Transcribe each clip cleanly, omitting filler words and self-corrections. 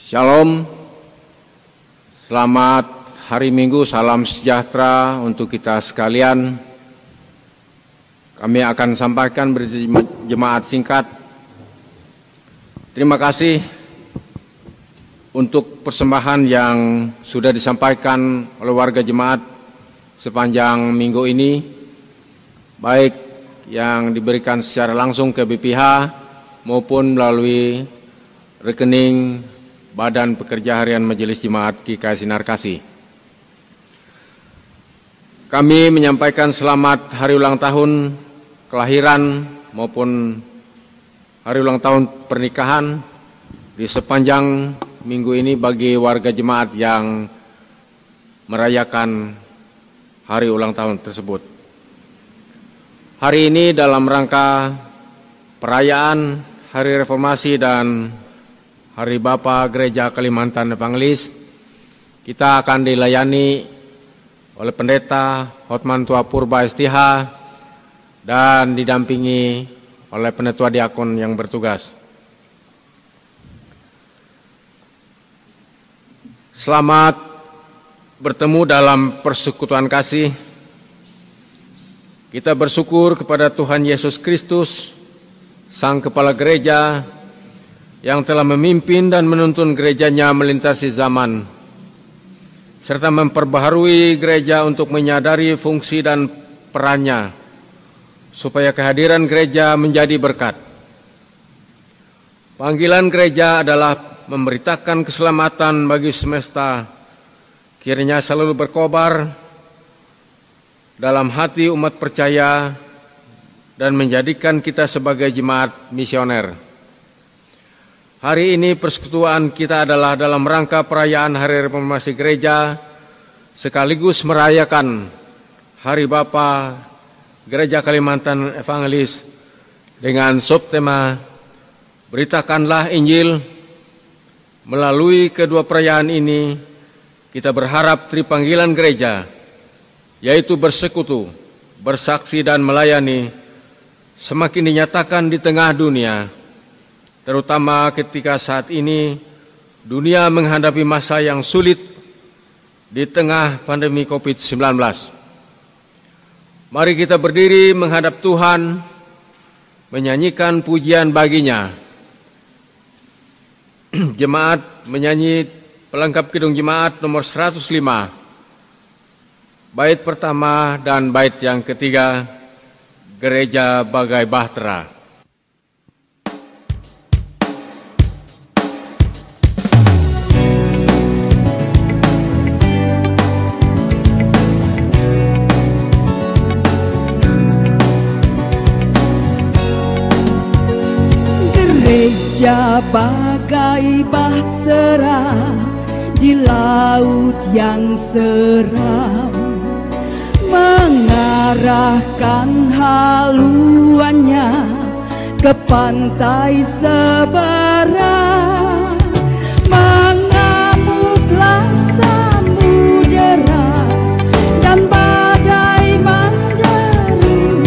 Shalom, selamat hari Minggu, salam sejahtera untuk kita sekalian. Kami akan sampaikan berjemaat singkat. Terima kasih untuk persembahan yang sudah disampaikan oleh warga jemaat sepanjang minggu ini, baik yang diberikan secara langsung ke BPH maupun melalui rekening Badan Pekerja Harian Majelis Jemaat GKI Sinar Kasih. Kami menyampaikan selamat hari ulang tahun kelahiran maupun hari ulang tahun pernikahan di sepanjang minggu ini bagi warga jemaat yang merayakan hari ulang tahun tersebut. Hari ini dalam rangka perayaan Hari Reformasi dan Hari Bapa Gereja Kalimantan Evangelis, kita akan dilayani oleh Pendeta Hotman Tua Purba STH dan didampingi oleh Penetua Diakon yang bertugas. Selamat bertemu dalam persekutuan kasih. Kita bersyukur kepada Tuhan Yesus Kristus, Sang Kepala Gereja, yang telah memimpin dan menuntun gerejanya melintasi zaman, serta memperbaharui gereja untuk menyadari fungsi dan perannya, supaya kehadiran gereja menjadi berkat. Panggilan gereja adalah memberitakan keselamatan bagi semesta, kiranya selalu berkobar dalam hati umat percaya dan menjadikan kita sebagai jemaat misioner. Hari ini persekutuan kita adalah dalam rangka perayaan Hari Reformasi Gereja, sekaligus merayakan Hari Bapa Gereja Kalimantan Evangelis dengan subtema Beritakanlah Injil. Melalui kedua perayaan ini, kita berharap tripanggilan gereja, yaitu bersekutu, bersaksi dan melayani, semakin dinyatakan di tengah dunia, terutama ketika saat ini dunia menghadapi masa yang sulit di tengah pandemi COVID-19. Mari kita berdiri menghadap Tuhan, menyanyikan pujian baginya. Jemaat menyanyi pelengkap Kidung Jemaat nomor 105, bait pertama dan bait yang ketiga, Gereja Bagai Bahtera. Gereja bagai bahtera di laut yang seram, mengarahkan haluannya ke pantai seberang. Mengamuklah samudera dan badai menderu,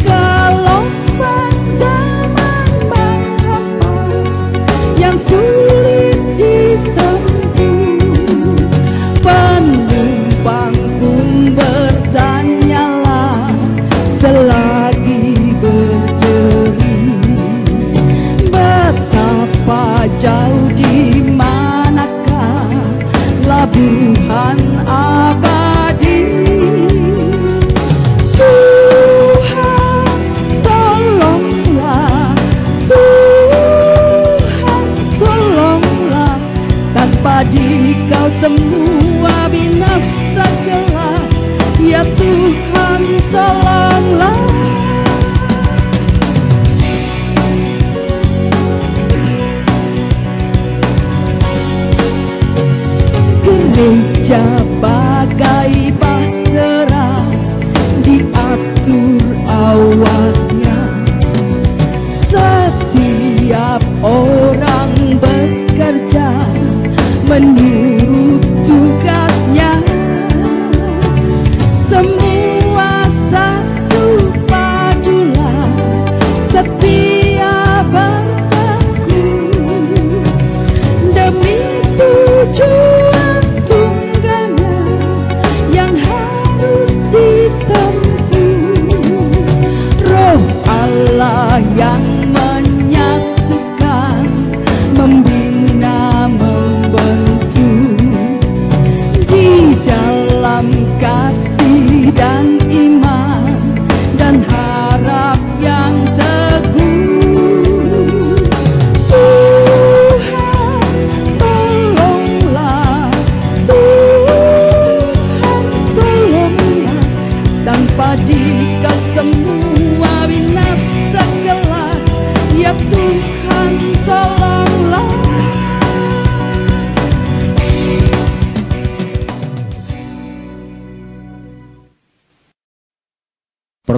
gelombang yang sulit ditempuh. Penumpang pun bertanyalah selagi berjeri, betapa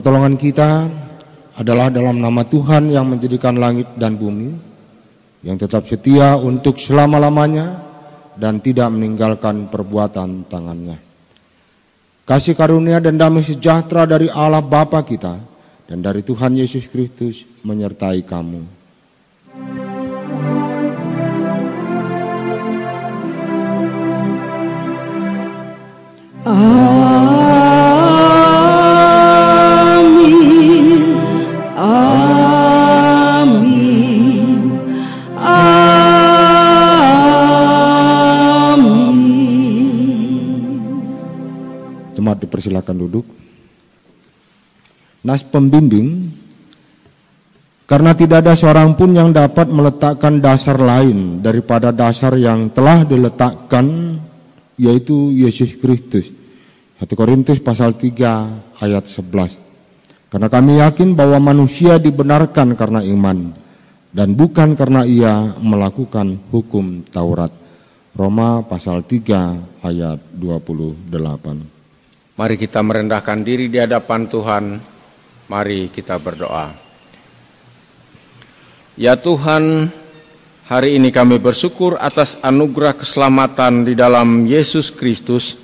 pertolongan kita adalah dalam nama Tuhan yang menjadikan langit dan bumi, yang tetap setia untuk selama-lamanya dan tidak meninggalkan perbuatan tangannya. Kasih karunia dan damai sejahtera dari Allah Bapa kita dan dari Tuhan Yesus Kristus menyertai kamu. Amin, amin, amin. Jemaat dipersilakan duduk. Nas pembimbing, karena tidak ada seorang pun yang dapat meletakkan dasar lain daripada dasar yang telah diletakkan, yaitu Yesus Kristus. 1 Korintus pasal 3 ayat 11. Karena kami yakin bahwa manusia dibenarkan karena iman dan bukan karena ia melakukan hukum Taurat. Roma pasal 3 ayat 28. Mari kita merendahkan diri di hadapan Tuhan. Mari kita berdoa. Ya Tuhan, hari ini kami bersyukur atas anugerah keselamatan di dalam Yesus Kristus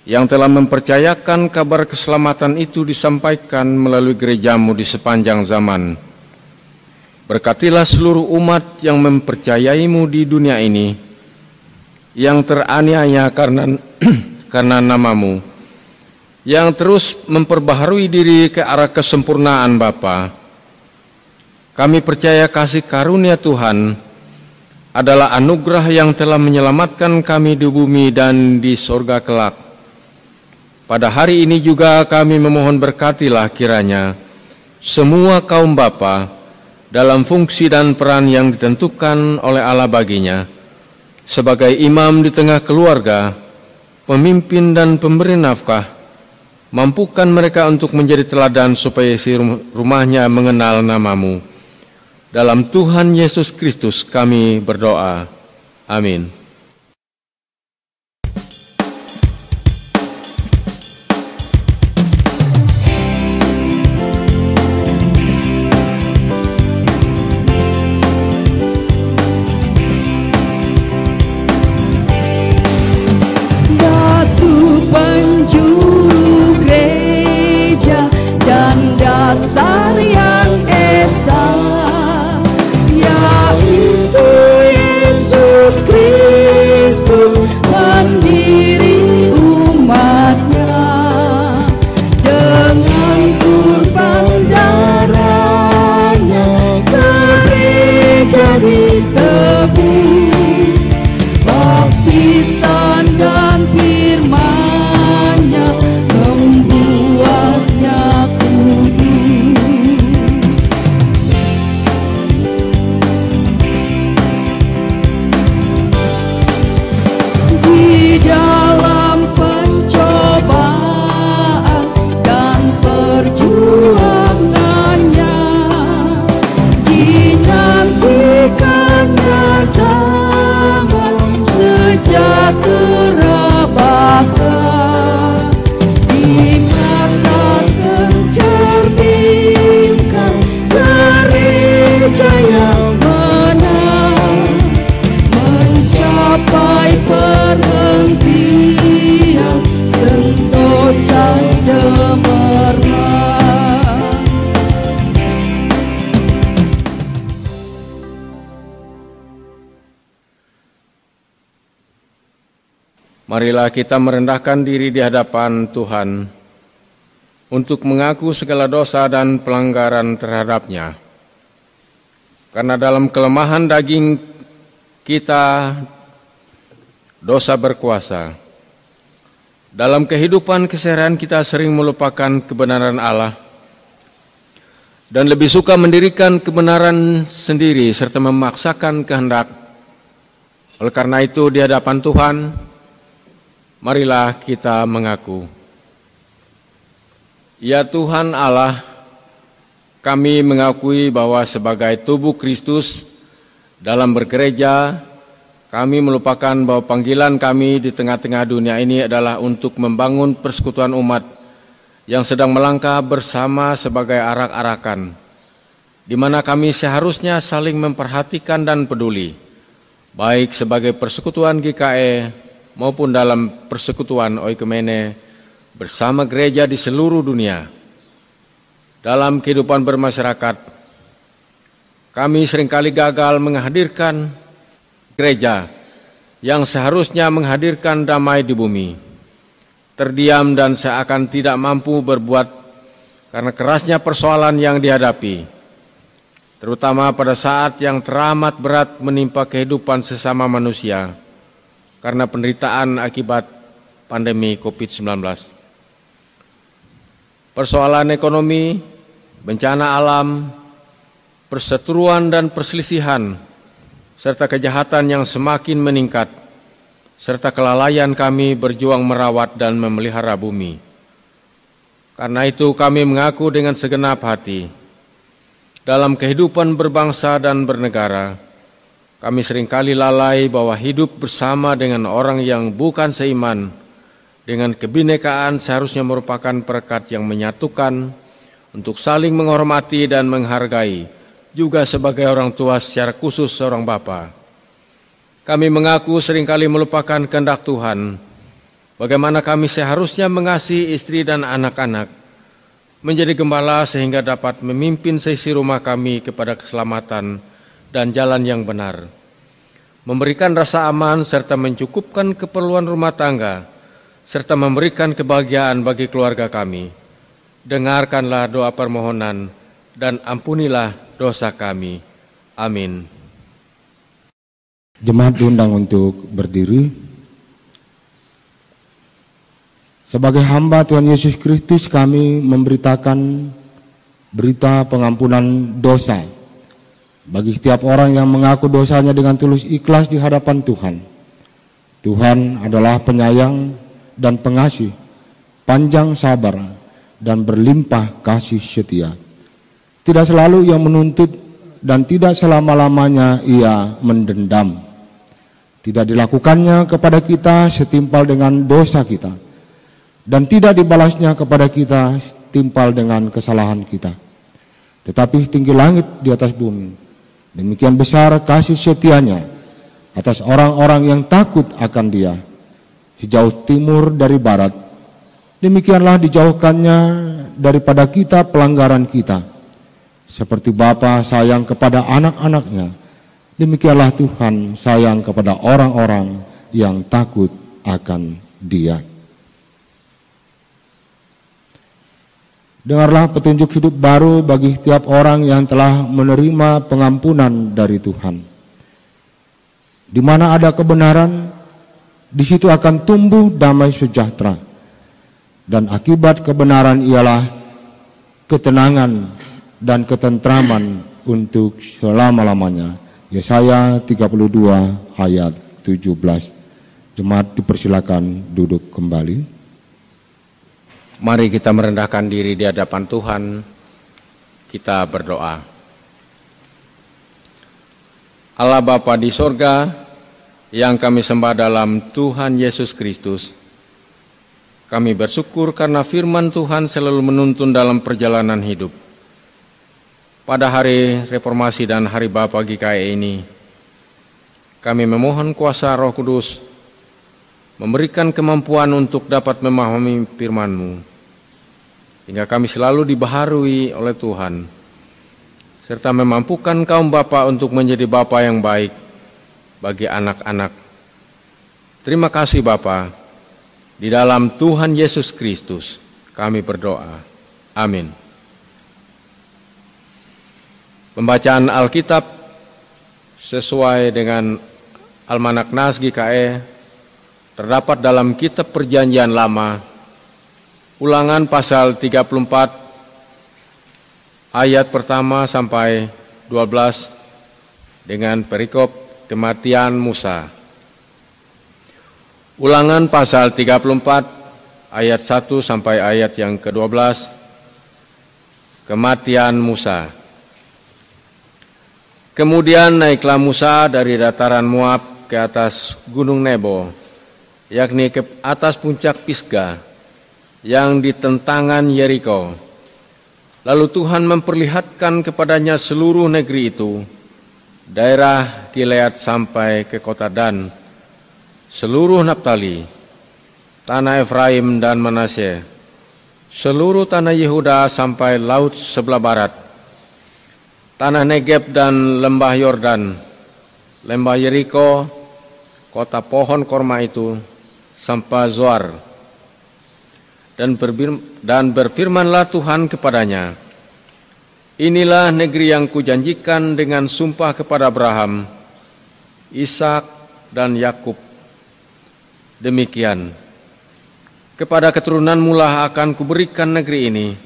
yang telah mempercayakan kabar keselamatan itu disampaikan melalui gerejamu di sepanjang zaman. Berkatilah seluruh umat yang mempercayaimu di dunia ini, yang teraniaya karena namamu, yang terus memperbaharui diri ke arah kesempurnaan Bapa. Kami percaya kasih karunia Tuhan adalah anugerah yang telah menyelamatkan kami di bumi dan di sorga kelak. Pada hari ini juga kami memohon berkatilah kiranya semua kaum bapa dalam fungsi dan peran yang ditentukan oleh Allah baginya sebagai imam di tengah keluarga, pemimpin dan pemberi nafkah, mampukan mereka untuk menjadi teladan supaya isi rumahnya mengenal namamu. Dalam Tuhan Yesus Kristus kami berdoa. Amin. Dasar yang esa, yaitu Yesus Kristus, pendiri umatnya, dengan kurban darahnya gereja ditebus, baptisan dan firman-Nya membuatnya dalam pencobaan dan perjuangannya, dinantikannya zaman sejahtera bakal, di mata tercerminkan gereja yang menang, mencapai perhentian sentosa cemerlang. Marilah kita merendahkan diri di hadapan Tuhan untuk mengaku segala dosa dan pelanggaran terhadapnya. Karena dalam kelemahan daging kita dosa berkuasa. Dalam kehidupan keseharian kita sering melupakan kebenaran Allah dan lebih suka mendirikan kebenaran sendiri serta memaksakan kehendak. Oleh karena itu di hadapan Tuhan, marilah kita mengaku. Ya Tuhan Allah, kami mengakui bahwa sebagai tubuh Kristus dalam bergereja, kami melupakan bahwa panggilan kami di tengah-tengah dunia ini adalah untuk membangun persekutuan umat yang sedang melangkah bersama sebagai arak-arakan, di mana kami seharusnya saling memperhatikan dan peduli, baik sebagai persekutuan GKE maupun dalam persekutuan oikumene bersama gereja di seluruh dunia. Dalam kehidupan bermasyarakat, kami seringkali gagal menghadirkan gereja yang seharusnya menghadirkan damai di bumi, terdiam dan seakan tidak mampu berbuat karena kerasnya persoalan yang dihadapi, terutama pada saat yang teramat berat menimpa kehidupan sesama manusia karena penderitaan akibat pandemi COVID-19. Persoalan ekonomi, bencana alam, perseteruan dan perselisihan, serta kejahatan yang semakin meningkat, serta kelalaian kami berjuang merawat dan memelihara bumi. Karena itu kami mengaku dengan segenap hati, dalam kehidupan berbangsa dan bernegara, kami seringkali lalai bahwa hidup bersama dengan orang yang bukan seiman, dengan kebinekaan seharusnya merupakan perekat yang menyatukan untuk saling menghormati dan menghargai, juga sebagai orang tua secara khusus seorang bapa. Kami mengaku seringkali melupakan kehendak Tuhan, bagaimana kami seharusnya mengasihi istri dan anak-anak, menjadi gembala sehingga dapat memimpin seisi rumah kami kepada keselamatan dan jalan yang benar, memberikan rasa aman serta mencukupkan keperluan rumah tangga, serta memberikan kebahagiaan bagi keluarga kami. Dengarkanlah doa permohonan dan ampunilah dosa kami. Amin. Jemaat diundang untuk berdiri. Sebagai hamba Tuhan Yesus Kristus, kami memberitakan berita pengampunan dosa bagi setiap orang yang mengaku dosanya dengan tulus ikhlas di hadapan Tuhan. Tuhan adalah penyayang dan pengasih, panjang sabar dan berlimpah kasih setia. Tidak selalu Ia menuntut dan tidak selama-lamanya Ia mendendam. Tidak dilakukannya kepada kita setimpal dengan dosa kita, dan tidak dibalasnya kepada kita setimpal dengan kesalahan kita. Tetapi tinggi langit di atas bumi, demikian besar kasih setianya atas orang-orang yang takut akan Dia. Sejauh timur dari barat, demikianlah dijauhkannya daripada kita pelanggaran kita. Seperti Bapa sayang kepada anak-anaknya, demikianlah Tuhan sayang kepada orang-orang yang takut akan Dia. Dengarlah petunjuk hidup baru bagi setiap orang yang telah menerima pengampunan dari Tuhan. Di mana ada kebenaran, di situ akan tumbuh damai sejahtera. Dan akibat kebenaran ialah ketenangan dan ketentraman untuk selama-lamanya. Yesaya 32 ayat 17. Jemaat dipersilakan duduk kembali. Mari kita merendahkan diri di hadapan Tuhan. Kita berdoa. Allah Bapa di sorga, yang kami sembah dalam Tuhan Yesus Kristus, kami bersyukur karena firman Tuhan selalu menuntun dalam perjalanan hidup. Pada hari Reformasi dan Hari Bapa GKE ini, kami memohon kuasa Roh Kudus memberikan kemampuan untuk dapat memahami firman-Mu, hingga kami selalu dibaharui oleh Tuhan, serta memampukan kaum bapa untuk menjadi bapa yang baik bagi anak-anak. Terima kasih Bapa, di dalam Tuhan Yesus Kristus kami berdoa. Amin. Pembacaan Alkitab sesuai dengan Almanak Nas GKE terdapat dalam Kitab Perjanjian Lama, Ulangan pasal 34 ayat pertama sampai 12 dengan perikop kematian Musa. Ulangan pasal 34 ayat 1 sampai ayat yang ke-12, kematian Musa. Kemudian naiklah Musa dari dataran Moab ke atas gunung Nebo, yakni ke atas puncak Pisgah, yang di tentangan Yeriko. Lalu Tuhan memperlihatkan kepadanya seluruh negeri itu, daerah Gilead sampai ke kota Dan, seluruh Naftali, tanah Efraim dan Manasye, seluruh tanah Yehuda sampai laut sebelah barat, tanah Negeb dan lembah Yordan, lembah Yeriko, kota pohon korma itu, sampai Zoar. Dan berfirmanlah Tuhan kepadanya, inilah negeri yang kujanjikan dengan sumpah kepada Abraham, Ishak dan Yakub. Demikian, kepada keturunanmu lah akan kuberikan negeri ini.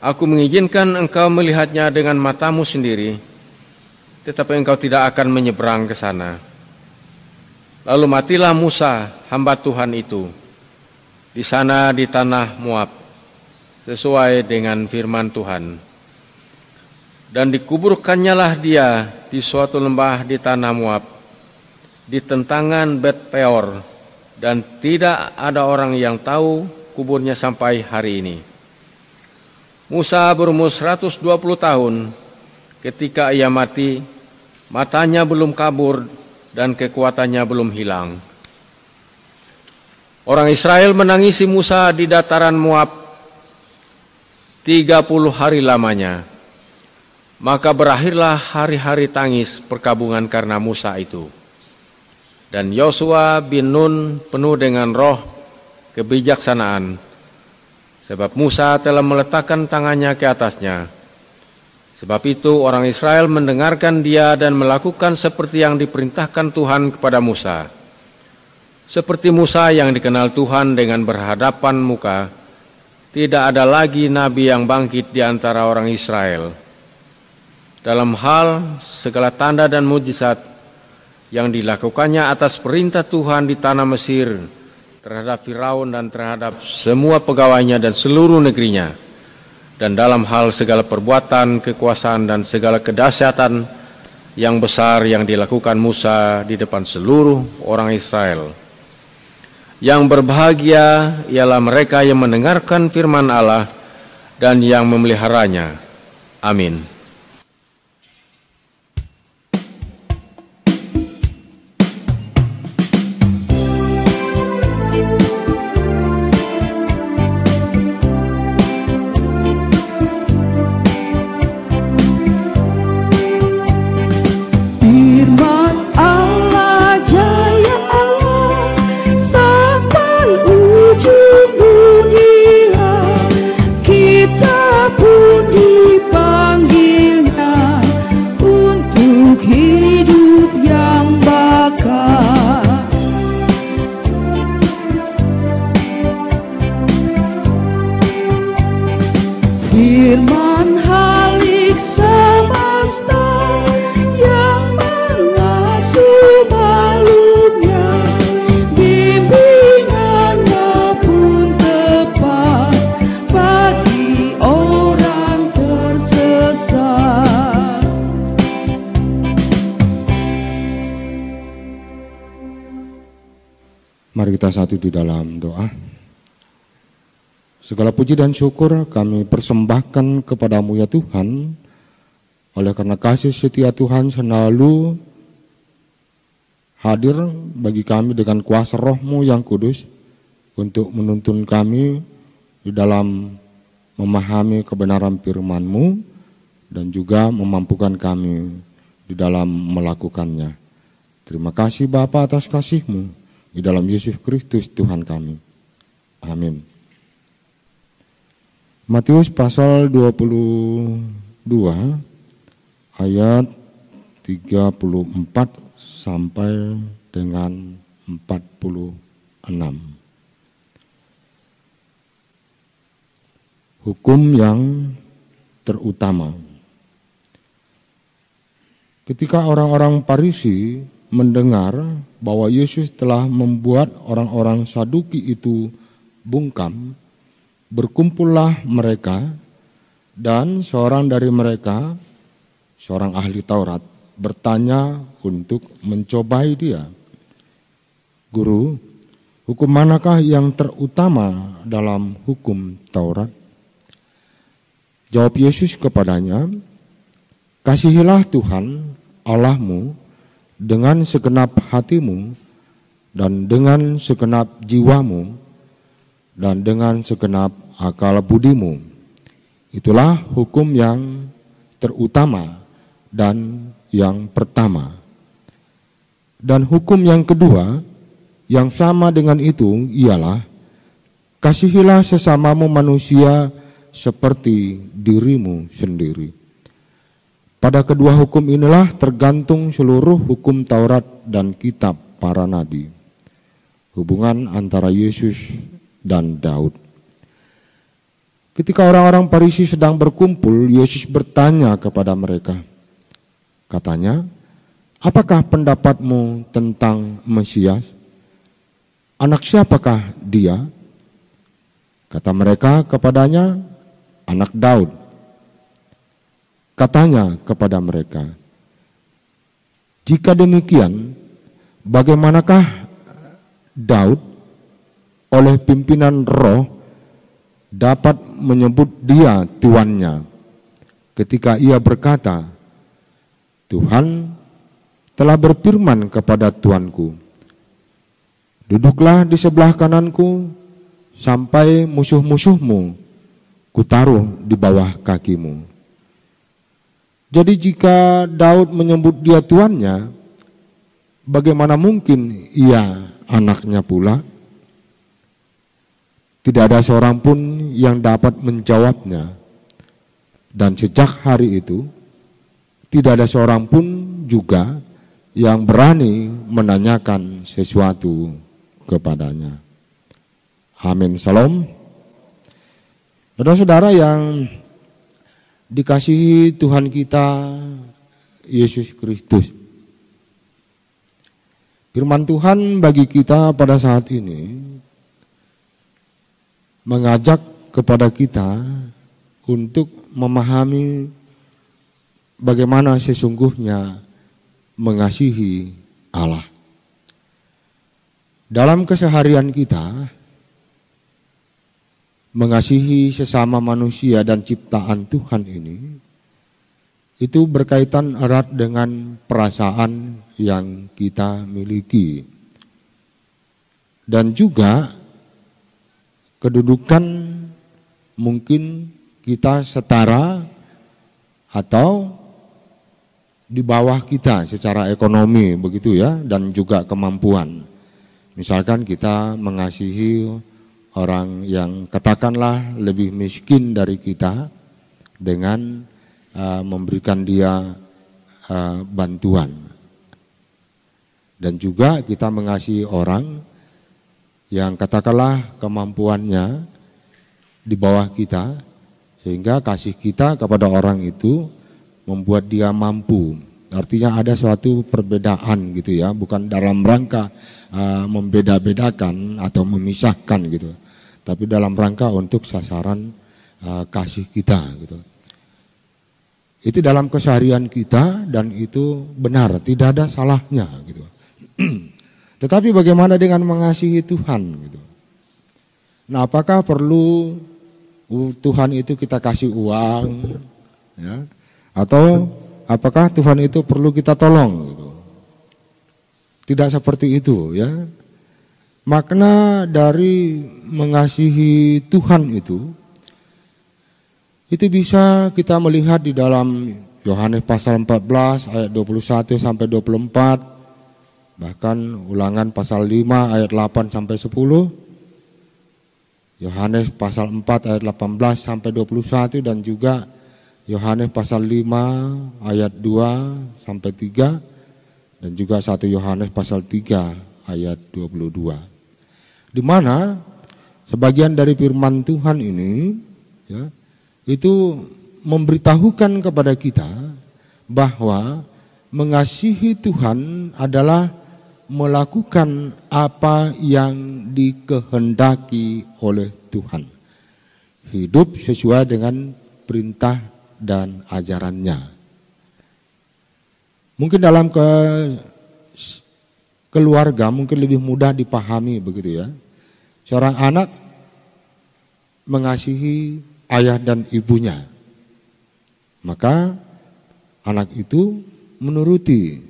Aku mengizinkan engkau melihatnya dengan matamu sendiri, tetapi engkau tidak akan menyeberang ke sana. Lalu matilah Musa, hamba Tuhan itu, di sana di tanah Moab, sesuai dengan firman Tuhan. Dan dikuburkannyalah dia di suatu lembah di tanah Moab, di tentangan Bet Peor, dan tidak ada orang yang tahu kuburnya sampai hari ini. Musa berumur 120 tahun ketika ia mati, matanya belum kabur dan kekuatannya belum hilang. Orang Israel menangisi Musa di dataran Moab 30 hari lamanya. Maka berakhirlah hari-hari tangis perkabungan karena Musa itu. Dan Yosua bin Nun penuh dengan roh kebijaksanaan, sebab Musa telah meletakkan tangannya ke atasnya. Sebab itu orang Israel mendengarkan dia dan melakukan seperti yang diperintahkan Tuhan kepada Musa. Seperti Musa yang dikenal Tuhan dengan berhadapan muka, tidak ada lagi nabi yang bangkit di antara orang Israel. Dalam hal segala tanda dan mujizat yang dilakukannya atas perintah Tuhan di tanah Mesir terhadap Firaun dan terhadap semua pegawainya dan seluruh negerinya, dan dalam hal segala perbuatan, kekuasaan dan segala kedahsyatan yang besar yang dilakukan Musa di depan seluruh orang Israel. Yang berbahagia ialah mereka yang mendengarkan firman Allah dan yang memeliharanya. Amin. Mari kita satu di dalam doa. Segala puji dan syukur kami persembahkan kepadamu ya Tuhan, oleh karena kasih setia Tuhan selalu hadir bagi kami dengan kuasa Roh-Mu yang kudus untuk menuntun kami di dalam memahami kebenaran firman-Mu dan juga memampukan kami di dalam melakukannya. Terima kasih Bapa atas kasih-Mu di dalam Yesus Kristus Tuhan kami. Amin. Matius pasal 22 ayat 34 sampai dengan 46. Hukum yang terutama. Ketika orang-orang Farisi mendengar bahwa Yesus telah membuat orang-orang Saduki itu bungkam, berkumpullah mereka, dan seorang dari mereka, seorang ahli Taurat, bertanya untuk mencobai dia. Guru, Hukum manakah yang terutama dalam hukum Taurat? Jawab Yesus kepadanya, kasihilah Tuhan Allahmu dengan segenap hatimu dan dengan segenap jiwamu dan dengan segenap akal budimu. Itulah hukum yang terutama dan yang pertama. Dan hukum yang kedua yang sama dengan itu ialah kasihilah sesamamu manusia seperti dirimu sendiri. Pada kedua hukum inilah tergantung seluruh hukum Taurat dan kitab para nabi. Hubungan antara Yesus dan Daud. Ketika orang-orang Farisi sedang berkumpul, Yesus bertanya kepada mereka. Katanya, apakah pendapatmu tentang Mesias? Anak siapakah dia? Kata mereka kepadanya, anak Daud. Katanya kepada mereka, jika demikian, bagaimanakah Daud oleh pimpinan roh dapat menyebut dia tuannya ketika ia berkata, Tuhan telah berfirman kepada tuanku, duduklah di sebelah kananku sampai musuh-musuhmu kutaruh di bawah kakimu. Jadi jika Daud menyebut dia tuannya, bagaimana mungkin ia anaknya pula? Tidak ada seorang pun yang dapat menjawabnya. Dan sejak hari itu, tidak ada seorang pun juga yang berani menanyakan sesuatu kepadanya. Amin. Salam. Saudara-saudara yang dikasihi Tuhan kita Yesus Kristus. Firman Tuhan bagi kita pada saat ini mengajak kepada kita untuk memahami bagaimana sesungguhnya mengasihi Allah. Dalam keseharian kita, mengasihi sesama manusia dan ciptaan Tuhan ini, itu berkaitan erat dengan perasaan yang kita miliki. Dan juga kedudukan mungkin kita setara atau di bawah kita secara ekonomi begitu ya, dan juga kemampuan. Misalkan kita mengasihi orang yang katakanlah lebih miskin dari kita dengan memberikan dia bantuan. Dan juga kita mengasihi orang yang katakanlah kemampuannya di bawah kita, sehingga kasih kita kepada orang itu membuat dia mampu. Artinya ada suatu perbedaan gitu ya, bukan dalam rangka membeda-bedakan atau memisahkan gitu, tapi dalam rangka untuk sasaran kasih kita gitu. Itu dalam keseharian kita dan itu benar, tidak ada salahnya gitu. Tetapi bagaimana dengan mengasihi Tuhan gitu? Nah, apakah perlu Tuhan itu kita kasih uang ya? Atau apakah Tuhan itu perlu kita tolong gitu? Tidak seperti itu ya. Makna dari mengasihi Tuhan itu bisa kita melihat di dalam Yohanes pasal 14 ayat 21 sampai 24, bahkan Ulangan pasal 5 ayat 8 sampai 10, Yohanes pasal 4 ayat 18 sampai 21, dan juga Yohanes pasal 5 ayat 2 sampai 3, dan juga 1 Yohanes pasal 3 ayat 22. Di mana sebagian dari firman Tuhan ini ya, itu memberitahukan kepada kita bahwa mengasihi Tuhan adalah melakukan apa yang dikehendaki oleh Tuhan. Hidup sesuai dengan perintah dan ajarannya. Mungkin dalam keluarga mungkin lebih mudah dipahami begitu ya. Seorang anak mengasihi ayah dan ibunya, maka anak itu menuruti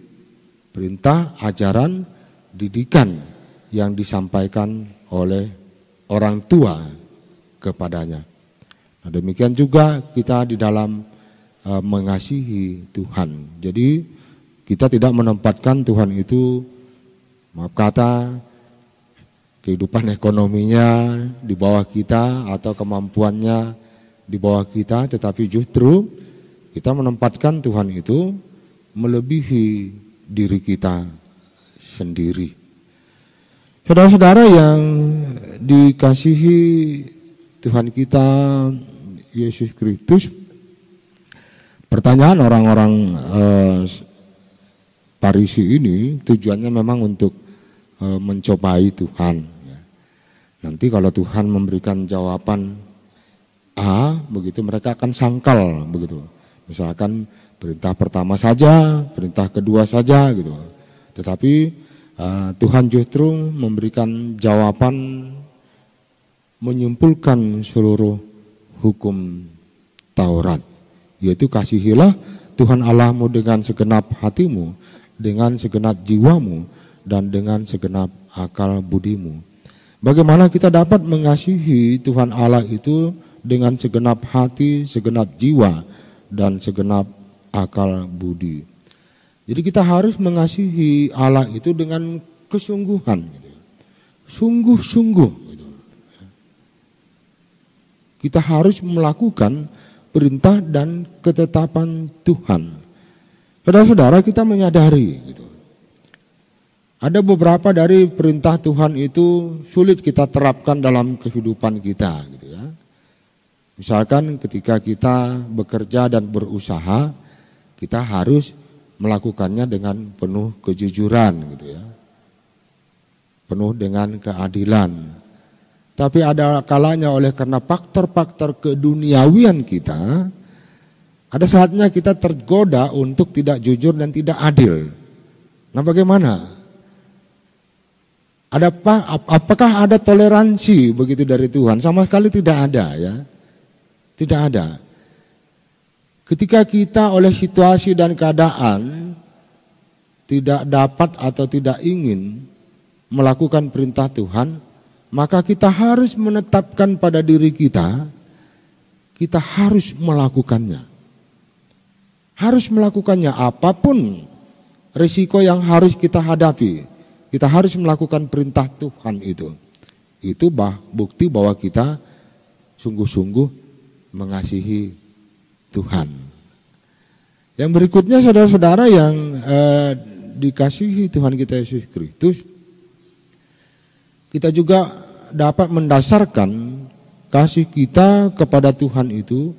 perintah, ajaran, didikan yang disampaikan oleh orang tua kepadanya. Nah, demikian juga kita di dalam mengasihi Tuhan. Jadi kita tidak menempatkan Tuhan itu, maaf kata, kehidupan ekonominya di bawah kita atau kemampuannya di bawah kita, tetapi justru kita menempatkan Tuhan itu melebihi diri kita sendiri. Saudara-saudara yang dikasihi Tuhan kita Yesus Kristus, pertanyaan orang-orang Farisi ini tujuannya memang untuk mencobai Tuhan. Nanti kalau Tuhan memberikan jawaban A, begitu mereka akan sangkal begitu. Misalkan perintah pertama saja, perintah kedua saja gitu. Tetapi Tuhan justru memberikan jawaban menyimpulkan seluruh hukum Taurat, yaitu kasihilah Tuhan Allahmu dengan segenap hatimu, dengan segenap jiwamu, dan dengan segenap akal budimu. Bagaimana kita dapat mengasihi Tuhan Allah itu dengan segenap hati, segenap jiwa, dan segenap akal budi. Jadi kita harus mengasihi Allah itu dengan kesungguhan, sungguh-sungguh. Kita harus melakukan perintah dan ketetapan Tuhan. Saudara-saudara, kita menyadari ada beberapa dari perintah Tuhan itu sulit kita terapkan dalam kehidupan kita, Misalkan ketika kita bekerja dan berusaha, kita harus melakukannya dengan penuh kejujuran, penuh dengan keadilan. Tapi ada kalanya oleh karena faktor-faktor keduniawian kita, ada saatnya kita tergoda untuk tidak jujur dan tidak adil. Nah, bagaimana? Apakah ada toleransi begitu dari Tuhan? Sama sekali tidak ada, ya. Tidak ada. Ketika kita oleh situasi dan keadaan tidak dapat atau tidak ingin melakukan perintah Tuhan, maka kita harus menetapkan pada diri kita harus melakukannya. Harus melakukannya apapun risiko yang harus kita hadapi. Kita harus melakukan perintah Tuhan itu. Itu bukti bahwa kita sungguh-sungguh mengasihi Tuhan. Yang berikutnya, saudara-saudara yang dikasihi Tuhan kita Yesus Kristus, kita juga dapat mendasarkan kasih kita kepada Tuhan itu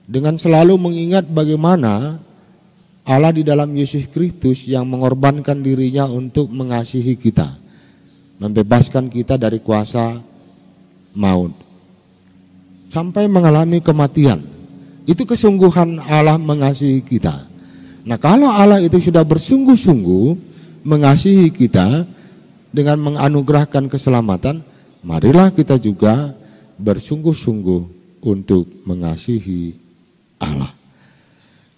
dengan selalu mengingat bagaimana Allah di dalam Yesus Kristus yang mengorbankan dirinya untuk mengasihi kita, membebaskan kita dari kuasa maut, sampai mengalami kematian. Itu kesungguhan Allah mengasihi kita. Nah, kalau Allah itu sudah bersungguh-sungguh mengasihi kita dengan menganugerahkan keselamatan, marilah kita juga bersungguh-sungguh untuk mengasihi Allah.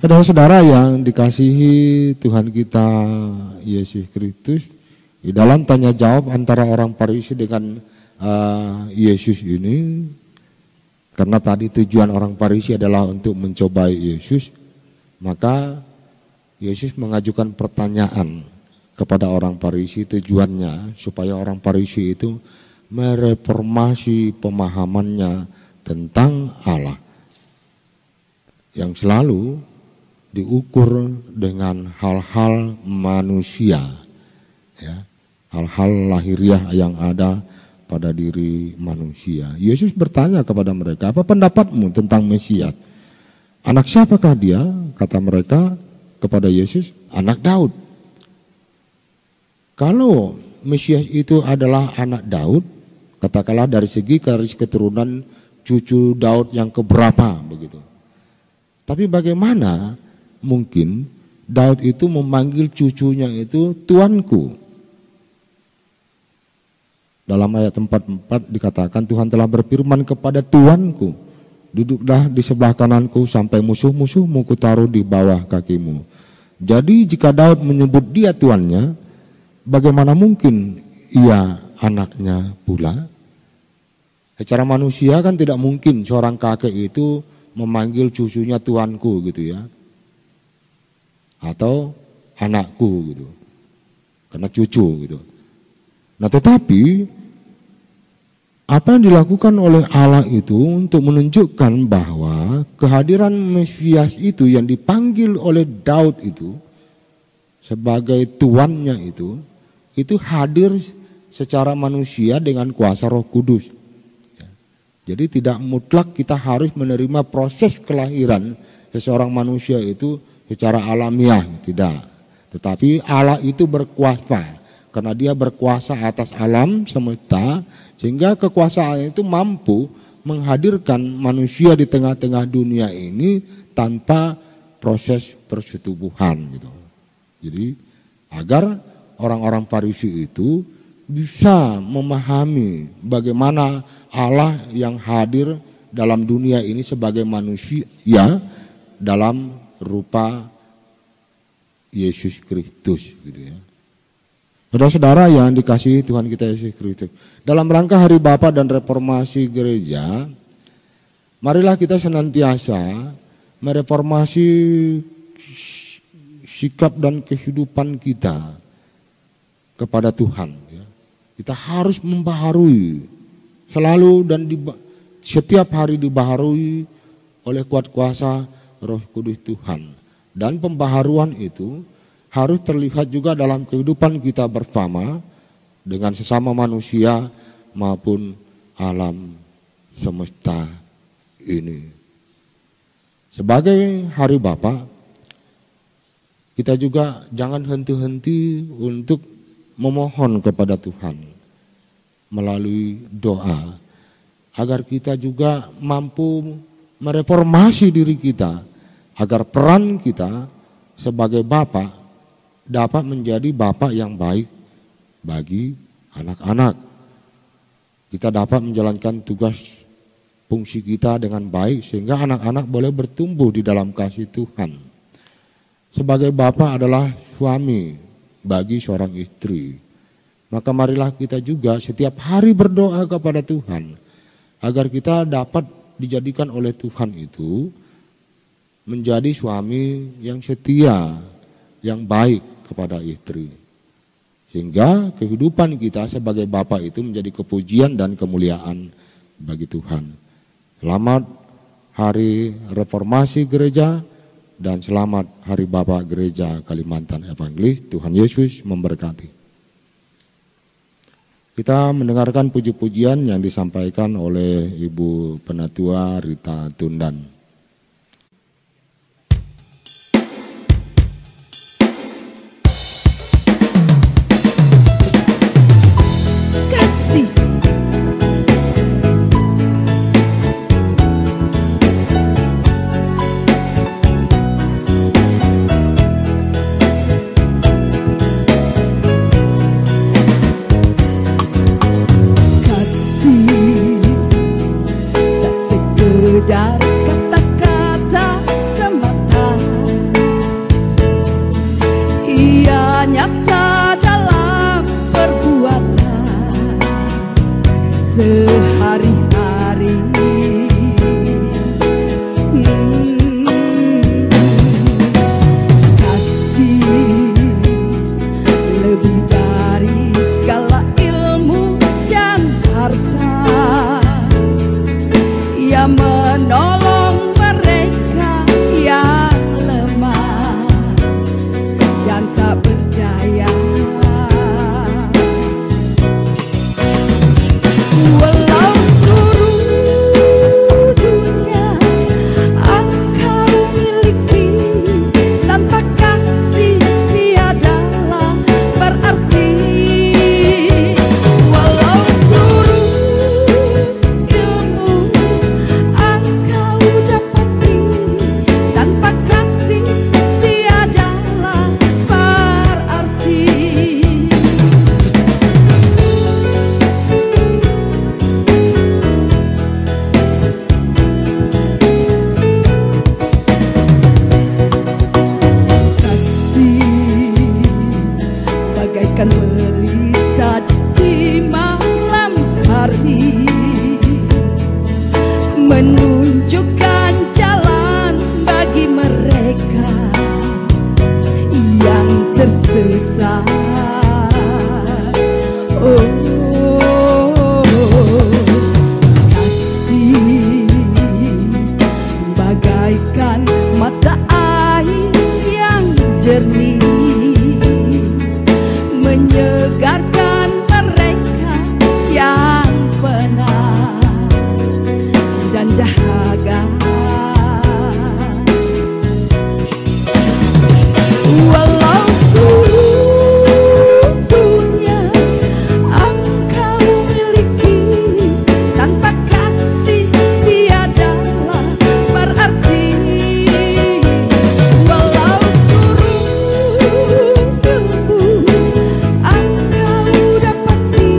Saudara-saudara yang dikasihi Tuhan kita Yesus Kristus, di dalam tanya jawab antara orang Farisi dengan Yesus ini, karena tadi tujuan orang Farisi adalah untuk mencobai Yesus, maka Yesus mengajukan pertanyaan kepada orang Farisi, tujuannya supaya orang Farisi itu mereformasi pemahamannya tentang Allah yang selalu diukur dengan hal-hal manusia, ya, hal-hal lahiriah yang ada pada diri manusia. Yesus bertanya kepada mereka, apa pendapatmu tentang Mesias? Anak siapakah dia? Kata mereka kepada Yesus, anak Daud. Kalau Mesias itu adalah anak Daud, katakanlah dari segi garis keturunan cucu Daud yang keberapa begitu. Tapi bagaimana mungkin Daud itu memanggil cucunya itu tuanku? Dalam ayat 44 dikatakan Tuhan telah berfirman kepada Tuanku, duduklah di sebelah kananku sampai musuh-musuhmu kutaruh di bawah kakimu. Jadi jika Daud menyebut dia tuannya, bagaimana mungkin ia anaknya pula? Secara manusia kan tidak mungkin seorang kakek itu memanggil cucunya tuanku gitu ya. Atau anakku gitu. Karena cucu gitu. Nah tetapi apa yang dilakukan oleh Allah itu untuk menunjukkan bahwa kehadiran Mesias itu yang dipanggil oleh Daud itu sebagai tuannya itu hadir secara manusia dengan kuasa Roh Kudus. Jadi tidak mutlak kita harus menerima proses kelahiran seseorang manusia itu secara alamiah, tidak. Tetapi Allah itu berkuasa, karena dia berkuasa atas alam semesta, sehingga kekuasaan itu mampu menghadirkan manusia di tengah-tengah dunia ini tanpa proses persetubuhan gitu. Jadi agar orang-orang Farisi itu bisa memahami bagaimana Allah yang hadir dalam dunia ini sebagai manusia dalam rupa Yesus Kristus gitu ya. Saudara-saudara yang dikasihi Tuhan kita Yesus Kristus, dalam rangka Hari Bapa dan Reformasi Gereja, marilah kita senantiasa mereformasi sikap dan kehidupan kita kepada Tuhan. Kita harus membaharui selalu dan setiap hari dibaharui oleh kuat kuasa Roh Kudus Tuhan. Dan pembaharuan itu harus terlihat juga dalam kehidupan kita bersama dengan sesama manusia maupun alam semesta ini. Sebagai Hari Bapa, kita juga jangan henti-henti untuk memohon kepada Tuhan melalui doa agar kita juga mampu mereformasi diri kita, agar peran kita sebagai Bapa dapat menjadi Bapa yang baik bagi anak-anak. Kita dapat menjalankan tugas fungsi kita dengan baik sehingga anak-anak boleh bertumbuh di dalam kasih Tuhan. Sebagai Bapa adalah suami bagi seorang istri. Maka marilah kita juga setiap hari berdoa kepada Tuhan agar kita dapat dijadikan oleh Tuhan itu menjadi suami yang setia, yang baik kepada istri. Sehingga kehidupan kita sebagai Bapa itu menjadi kepujian dan kemuliaan bagi Tuhan. Selamat Hari Reformasi Gereja dan selamat Hari Bapa Gereja Kalimantan Evangelis. Tuhan Yesus memberkati. Kita mendengarkan puji-pujian yang disampaikan oleh Ibu Penatua Rita Tundan. Kasih. Sekedar kata mereka yang tersesat. Oh, kasih bagaikan mata air yang jernih, menyegarkan mereka yang penat dan dahaga. Walau seluruh dunia engkau miliki, tanpa kasih tiadalah berarti. Walau seluruh ilmu engkau dapati,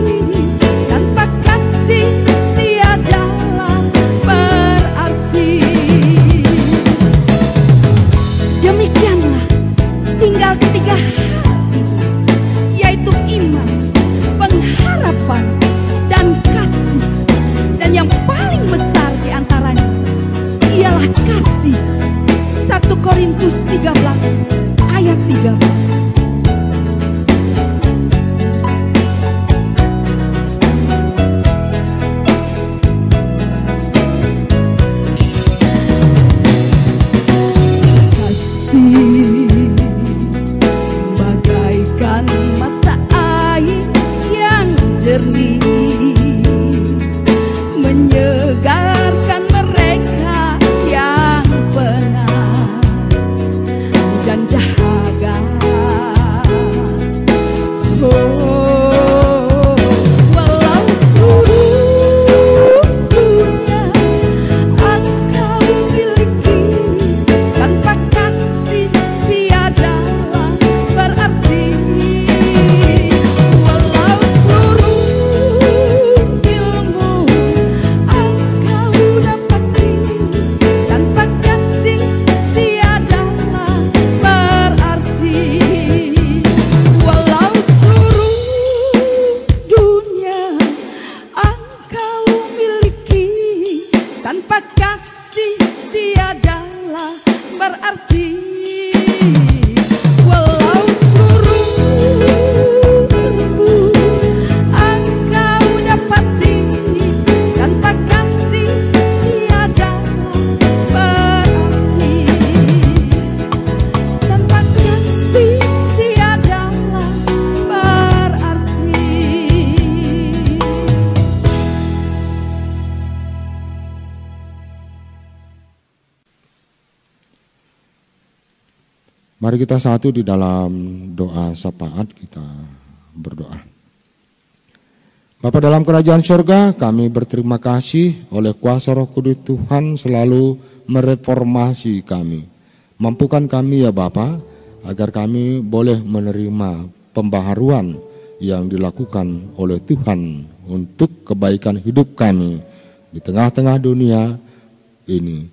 tanpa kasih tiadalah berarti. Demikianlah tinggal ketiga hati, yaitu iman, pengharapan, dan kasih. Dan yang paling besar di antaranya ialah kasih. 1 Korintus 13 ayat 13. Kasih bagaikan mata air yang jernih, menyegarkan mereka yang penat dan dahaga. Oh, walau seluruh dunia engkau miliki, tanpa kasih tiadalah berarti. Walau seluruh ilmu engkau dapati, tanpa kasih tiadalah berarti. Walau seluruh dunia engkau miliki, tanpa kasih tiadalah berarti. Walau seluruh ilmu engkau dapati, tanpa kasih tiadalah berarti. Tanpa kasih tiadalah berarti. Mari kita satu di dalam doa syafaat, kita berdoa. Bapa dalam kerajaan surga, kami berterima kasih oleh kuasa Roh Kudus Tuhan selalu mereformasi kami. Mampukan kami ya Bapa, agar kami boleh menerima pembaharuan yang dilakukan oleh Tuhan untuk kebaikan hidup kami di tengah-tengah dunia ini.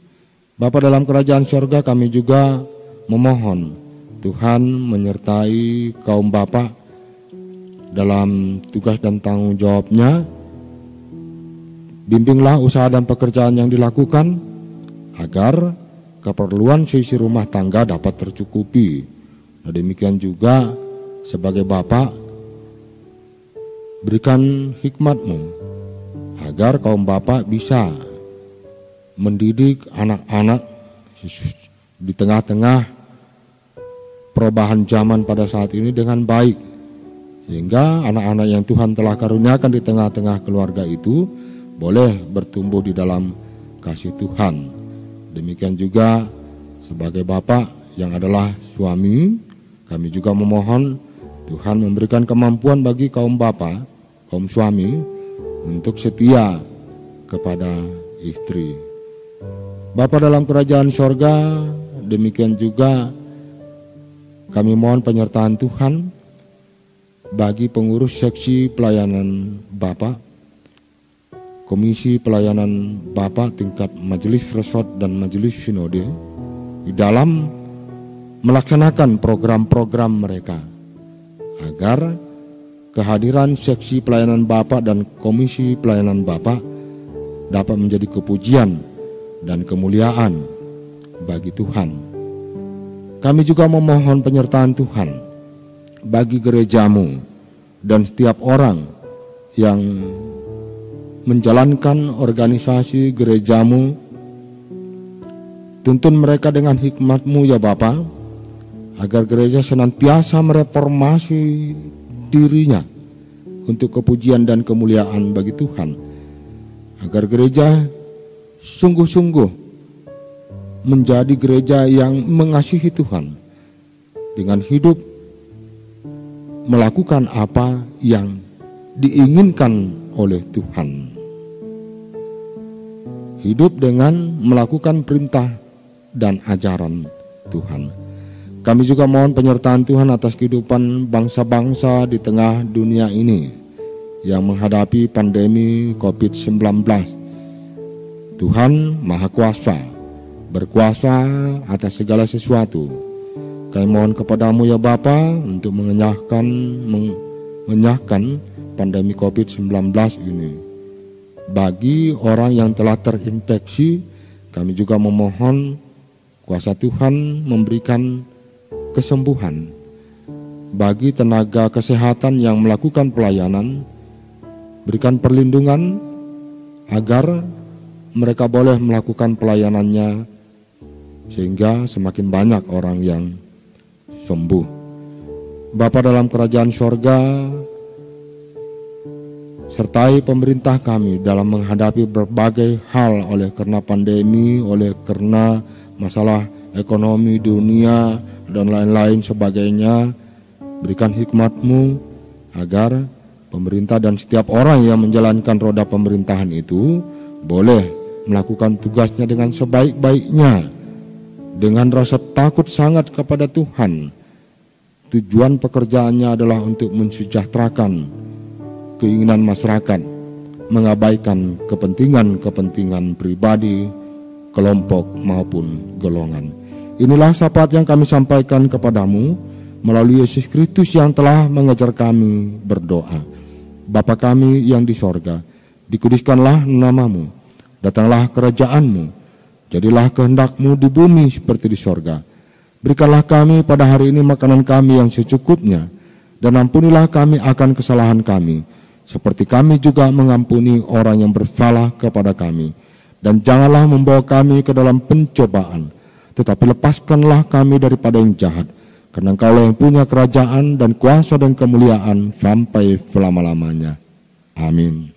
Bapa dalam kerajaan surga, kami juga memohon Tuhan menyertai kaum Bapak dalam tugas dan tanggung jawabnya. Bimbinglah usaha dan pekerjaan yang dilakukan agar keperluan seisi rumah tangga dapat tercukupi. Nah, demikian juga sebagai Bapak, berikan hikmat-Mu agar kaum Bapak bisa mendidik anak-anak di tengah-tengah perubahan zaman pada saat ini dengan baik, sehingga anak-anak yang Tuhan telah karuniakan di tengah-tengah keluarga itu boleh bertumbuh di dalam kasih Tuhan. Demikian juga sebagai Bapak yang adalah suami, kami juga memohon Tuhan memberikan kemampuan bagi kaum Bapak, kaum suami untuk setia kepada istri. Bapa dalam kerajaan sorga, demikian juga kami mohon penyertaan Tuhan bagi pengurus seksi pelayanan Bapak, komisi pelayanan Bapak tingkat majelis resort dan majelis sinode di dalam melaksanakan program-program mereka, agar kehadiran seksi pelayanan Bapak dan komisi pelayanan Bapak dapat menjadi kepujian dan kemuliaan bagi Tuhan. Kami juga memohon penyertaan Tuhan bagi gerejamu dan setiap orang yang menjalankan organisasi gerejamu. Tuntun mereka dengan hikmat-Mu ya Bapa, agar gereja senantiasa mereformasi dirinya untuk kepujian dan kemuliaan bagi Tuhan. Agar gereja sungguh-sungguh menjadi gereja yang mengasihi Tuhan, dengan hidup melakukan apa yang diinginkan oleh Tuhan. Hidup dengan melakukan perintah dan ajaran Tuhan. Kami juga mohon penyertaan Tuhan atas kehidupan bangsa-bangsa di tengah dunia ini yang menghadapi pandemi COVID-19. Tuhan Maha Kuasa, berkuasa atas segala sesuatu. Kami mohon kepadamu ya Bapa untuk mengenyahkan pandemi COVID-19 ini. Bagi orang yang telah terinfeksi, kami juga memohon kuasa Tuhan memberikan kesembuhan. Bagi tenaga kesehatan yang melakukan pelayanan, berikan perlindungan agar mereka boleh melakukan pelayanannya sehingga semakin banyak orang yang sembuh. Bapa dalam kerajaan sorga, sertai pemerintah kami dalam menghadapi berbagai hal oleh karena pandemi, oleh karena masalah ekonomi dunia dan lain-lain sebagainya. Berikan hikmat-Mu agar pemerintah dan setiap orang yang menjalankan roda pemerintahan itu boleh melakukan tugasnya dengan sebaik-baiknya, dengan rasa takut sangat kepada Tuhan. Tujuan pekerjaannya adalah untuk mensejahterakan keinginan masyarakat, mengabaikan kepentingan-kepentingan pribadi, kelompok maupun golongan. Inilah syafaat yang kami sampaikan kepadamu melalui Yesus Kristus yang telah mengajar kami berdoa. Bapa kami yang di sorga, dikuduskanlah nama-Mu, datanglah kerajaan-Mu, jadilah kehendak-Mu di bumi seperti di sorga. Berikanlah kami pada hari ini makanan kami yang secukupnya, dan ampunilah kami akan kesalahan kami, seperti kami juga mengampuni orang yang bersalah kepada kami. Dan janganlah membawa kami ke dalam pencobaan, tetapi lepaskanlah kami daripada yang jahat. Karena Engkaulah yang punya kerajaan dan kuasa dan kemuliaan sampai selama-lamanya. Amin.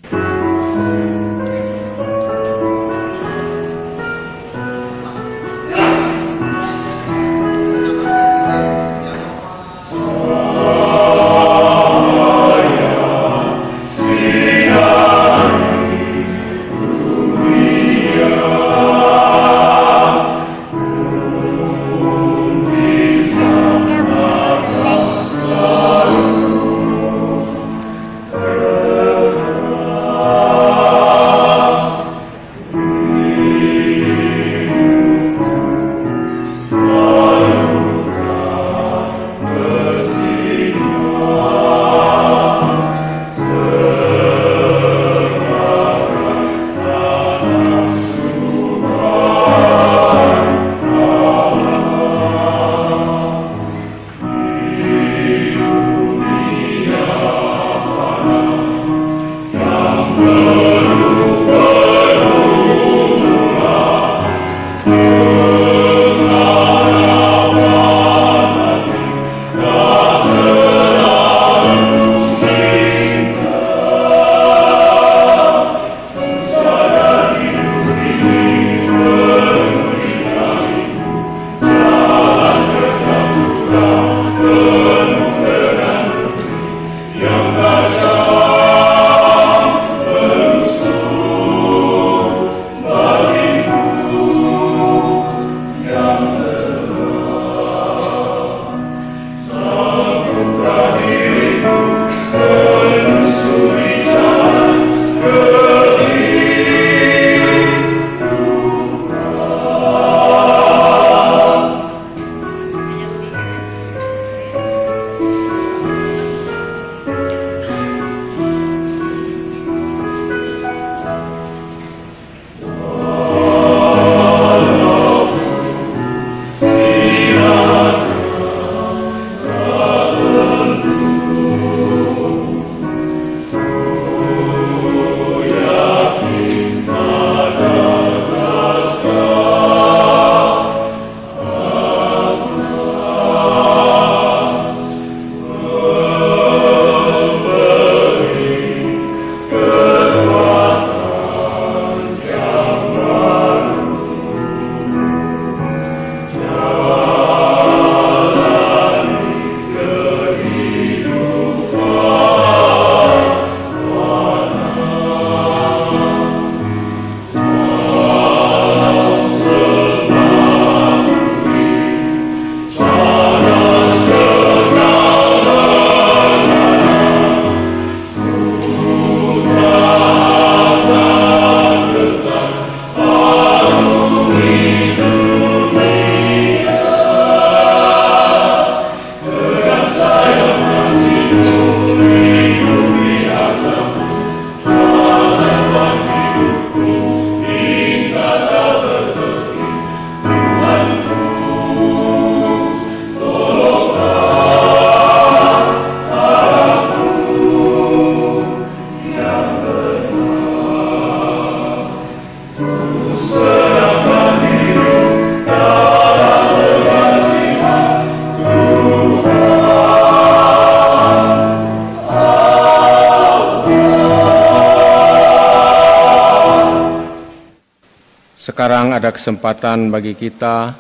Sekarang ada kesempatan bagi kita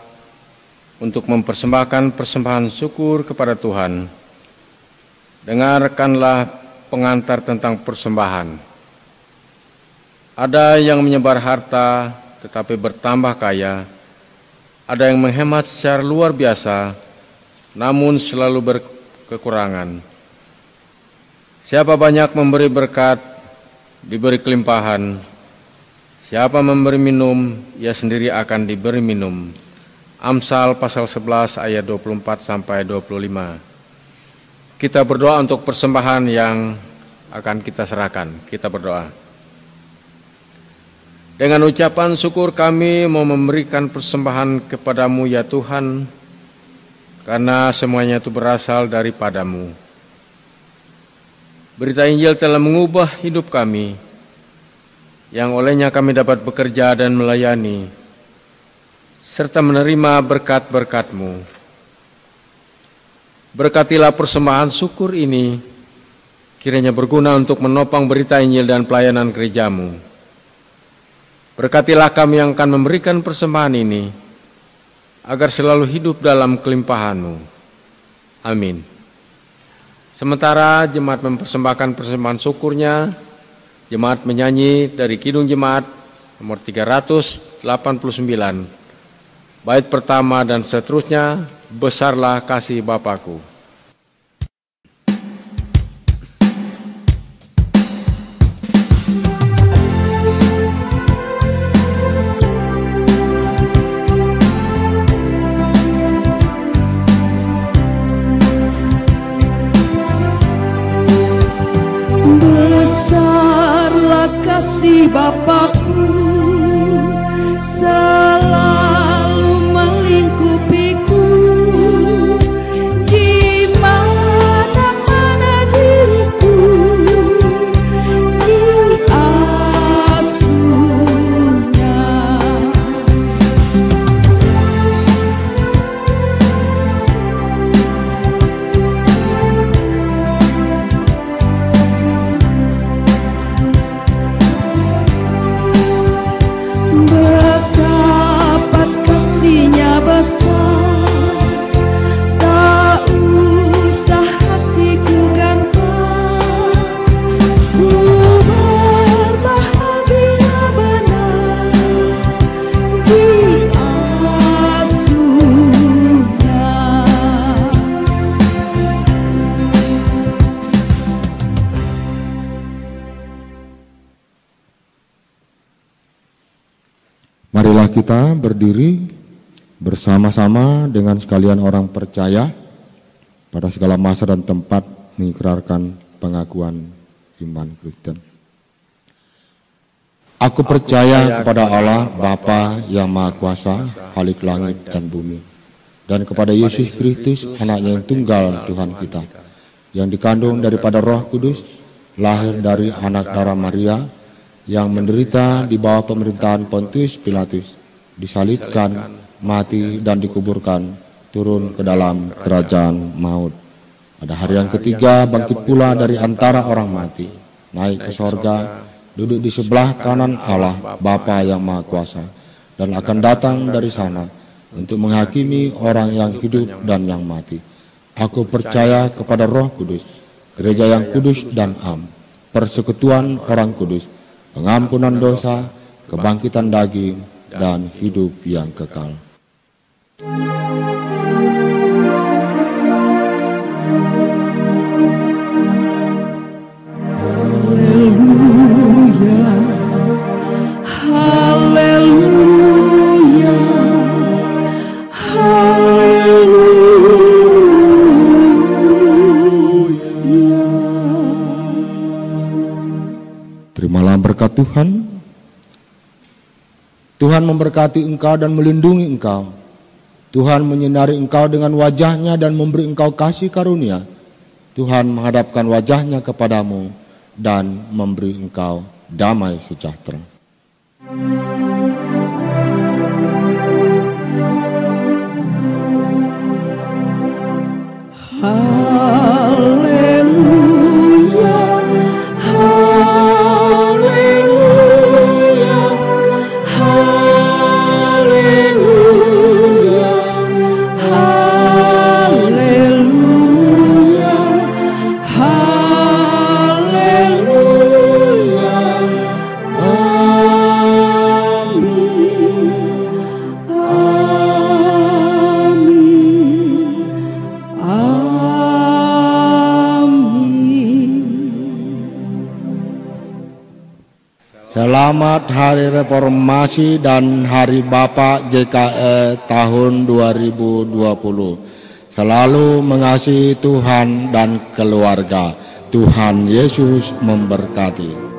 untuk mempersembahkan persembahan syukur kepada Tuhan. Dengarkanlah pengantar tentang persembahan. Ada yang menyebar harta tetapi bertambah kaya, ada yang menghemat secara luar biasa namun selalu berkekurangan. Siapa banyak memberi berkat, diberi kelimpahan. Siapa memberi minum, ia sendiri akan diberi minum. Amsal pasal 11 ayat 24 sampai 25. Kita berdoa untuk persembahan yang akan kita serahkan. Kita berdoa. Dengan ucapan syukur kami mau memberikan persembahan kepadamu ya Tuhan, karena semuanya itu berasal daripadamu. Berita Injil telah mengubah hidup kami, yang olehnya kami dapat bekerja dan melayani, serta menerima berkat-berkat-Mu. Berkatilah persembahan syukur ini, kiranya berguna untuk menopang berita Injil dan pelayanan gereja-Mu. Berkatilah kami yang akan memberikan persembahan ini, agar selalu hidup dalam kelimpahan-Mu. Amin. Sementara jemaat mempersembahkan persembahan syukurnya, jemaat menyanyi dari Kidung Jemaat nomor 389, bait pertama dan seterusnya, besarlah kasih Bapakku. Besarlah kasih Bapakku, selalu melingkupiku, di mana-mana diriku diasuhnya. Betapa kasihnya besar, tak usah hatiku gentar. Ku berbahagia benar diasuhnya. Marilah kita berdiri bersama-sama dengan sekalian orang percaya pada segala masa dan tempat mengikrarkan pengakuan iman Kristen. Aku percaya kepada Allah Bapa yang Maha Kuasa, Khalik langit dan bumi, dan kepada Yesus Kristus, Anaknya yang tunggal Tuhan kita, yang dikandung daripada Roh Kudus, lahir dari anak darah Maria, yang menderita di bawah pemerintahan Pontius Pilatus, disalibkan, mati dan dikuburkan, turun ke dalam kerajaan maut. Pada hari yang ketiga bangkit pula dari antara orang mati, naik ke sorga, duduk di sebelah kanan Allah Bapa yang Maha Kuasa, dan akan datang dari sana untuk menghakimi orang yang hidup dan yang mati. Aku percaya kepada Roh Kudus, gereja yang kudus dan am, persekutuan orang kudus, pengampunan dosa, kebangkitan daging, dan hidup yang kekal. Haleluya, haleluya, haleluya. Terimalah berkat Tuhan. Tuhan memberkati engkau dan melindungi engkau. Tuhan menyinari engkau dengan wajahnya dan memberi engkau kasih karunia. Tuhan menghadapkan wajahnya kepadamu dan memberi engkau damai sejahtera. Haleluya, haleluya, haleluya. Selamat Hari Reformasi dan Hari Bapa GKE tahun 2020. Selalu mengasihi Tuhan dan keluarga. Tuhan Yesus memberkati.